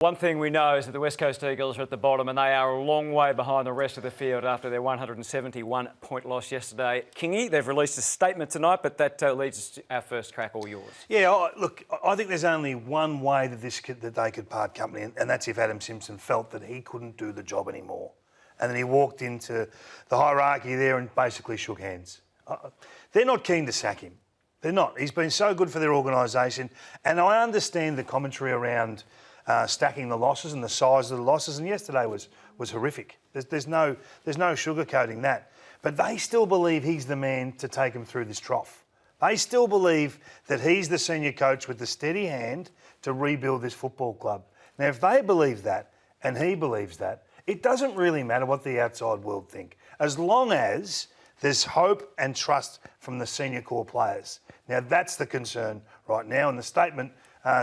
One thing we know is that the West Coast Eagles are at the bottom and they are a long way behind the rest of the field after their 171-point loss yesterday. Kingy, they've released a statement tonight, but that leads us to our first crack, all yours. Yeah, look, I think there's only one way that they could part company, and that's if Adam Simpson felt that he couldn't do the job anymore. And then he walked into the hierarchy there and basically shook hands. They're not keen to sack him. They're not. He's been so good for their organisation, and I understand the commentary around stacking the losses and the size of the losses, and yesterday was horrific. There's no sugarcoating that. But they still believe he's the man to take them through this trough. They still believe that he's the senior coach with the steady hand to rebuild this football club. Now, if they believe that and he believes that, it doesn't really matter what the outside world think, as long as there's hope and trust from the senior core players. Now, that's the concern right now, and the statement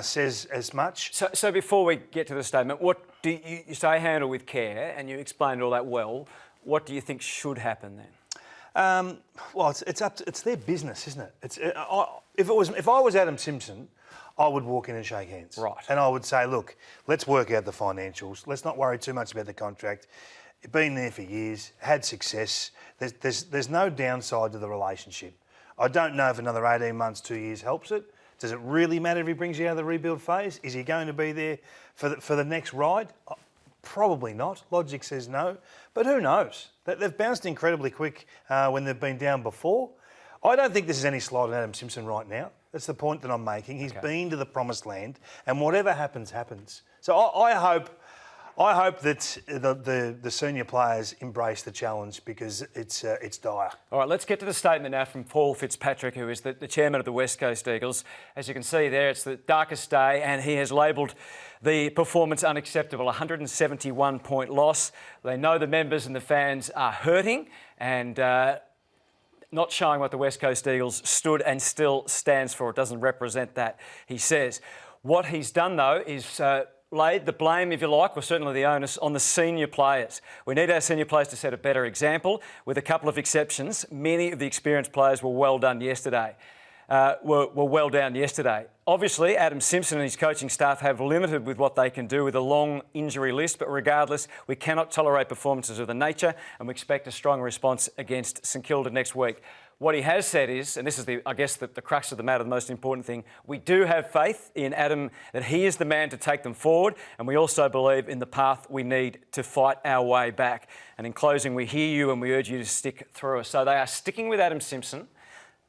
says as much. So before we get to the statement, what do you say handle with care, and you explained all that well. What do you think should happen then? Well, it's their business, isn't it? If I was Adam Simpson, I would walk in and shake hands. Right. And I would say, look, let's work out the financials. Let's not worry too much about the contract. You've been there for years, had success. There's no downside to the relationship. I don't know if another 18 months, 2 years helps it. Does it really matter if he brings you out of the rebuild phase? Is he going to be there for the next ride? Probably not. Logic says no. But who knows? They've bounced incredibly quick when they've been down before. I don't think this is any slight on Adam Simpson right now. That's the point that I'm making. He's been to the promised land, and whatever happens, happens. So I hope that the senior players embrace the challenge, because it's dire. All right, let's get to the statement now from Paul Fitzpatrick, who is the chairman of the West Coast Eagles. As you can see there, it's the darkest day, and he has labelled the performance unacceptable. 171-point loss. They know the members and the fans are hurting and not showing what the West Coast Eagles stood and still stands for. It doesn't represent that, he says. What he's done, though, is laid the blame, if you like, or certainly the onus, on the senior players. We need our senior players to set a better example, with a couple of exceptions. Many of the experienced players were well down yesterday. Obviously, Adam Simpson and his coaching staff have limited with what they can do with a long injury list, but regardless, we cannot tolerate performances of the nature, and we expect a strong response against St Kilda next week. What he has said is, and this is the crux of the matter, the most important thing, we do have faith in Adam, that he is the man to take them forward, and we also believe in the path we need to fight our way back. And in closing, we hear you and we urge you to stick through us. So they are sticking with Adam Simpson,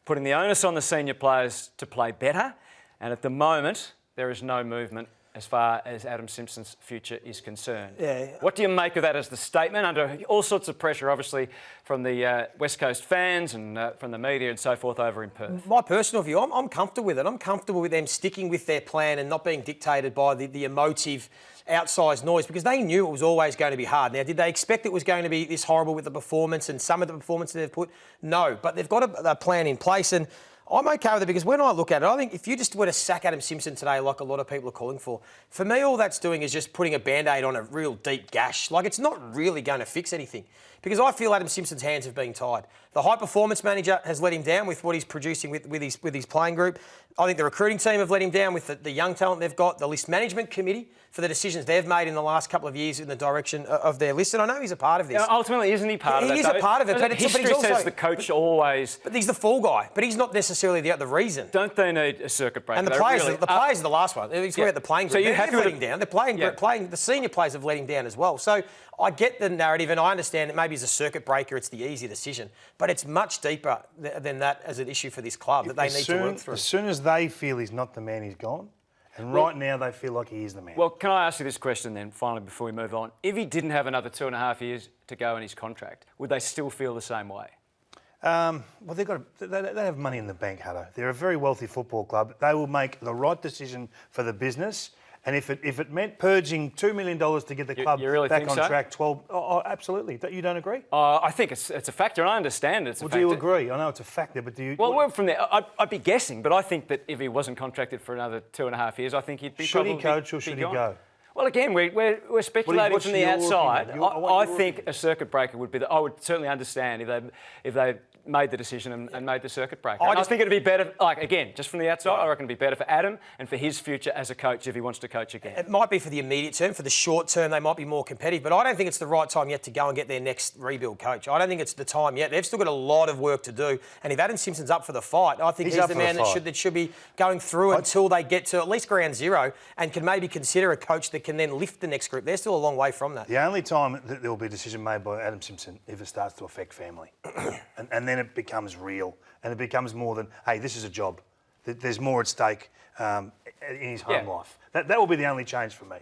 putting the onus on the senior players to play better, and at the moment, there is no movement as far as Adam Simpson's future is concerned. Yeah. What do you make of that as the statement, under all sorts of pressure, obviously, from the West Coast fans and from the media and so forth over in Perth? My personal view, I'm comfortable with it. I'm comfortable with them sticking with their plan and not being dictated by the emotive, outsized noise, because they knew it was always going to be hard. Now, did they expect it was going to be this horrible with the performance and some of the performances they've put? No, but they've got a plan in place, and I'm okay with it, because when I look at it, I think if you just were to sack Adam Simpson today, like a lot of people are calling for me, all that's doing is just putting a Band-Aid on a real deep gash. Like, it's not really going to fix anything, because I feel Adam Simpson's hands have been tied. The high-performance manager has let him down with what he's producing with his playing group. I think the recruiting team have let him down with the young talent they've got, the list management committee for the decisions they've made in the last couple of years in the direction of their list. And I know he's a part of this. Ultimately, isn't he part of it? He is a part of it. But history he's also, says the coach always... But he's the fall guy. But he's not necessarily the reason. Don't they need a circuit breaker? And the players are the last one. He's about the playing group. So you have let him down. The senior players have let him down as well. So I get the narrative, and I understand that maybe as a circuit breaker, it's the easy decision. But it's much deeper than that as an issue for this club that they need to work through. As soon as they feel he's not the man, he's gone. And right now they feel like he is the man. Well, can I ask you this question then, finally, before we move on? If he didn't have another 2.5 years to go in his contract, would they still feel the same way? Well, they have money in the bank, Hutto. They're a very wealthy football club. They will make the right decision for the business. And if it meant purging $2 million to get the club back on track, 12... Oh, absolutely. You don't agree? I think it's a factor, and I understand it's a factor. Do you agree? I know it's a factor, but do you... Well, from there, I'd be guessing, but I think that if he wasn't contracted for another 2.5 years, I think he'd be Should he coach or should he go? Well, again, we're speculating from the outside. I think a circuit breaker would be... I would certainly understand if they made the decision and made the circuit breaker. I think it'd be better, again, just from the outside, I reckon it'd be better for Adam and for his future as a coach if he wants to coach again. It might be for the immediate term. For the short term, they might be more competitive. But I don't think it's the right time yet to go and get their next rebuild coach. I don't think it's the time yet. They've still got a lot of work to do. And if Adam Simpson's up for the fight, I think he's the man that should be going through until they get to at least ground zero and can maybe consider a coach that can then lift the next group. They're still a long way from that. The only time that there will be a decision made by Adam Simpson if it starts to affect family. and then it becomes real. And it becomes more than, hey, this is a job. There's more at stake in his home life. That will be the only change for me.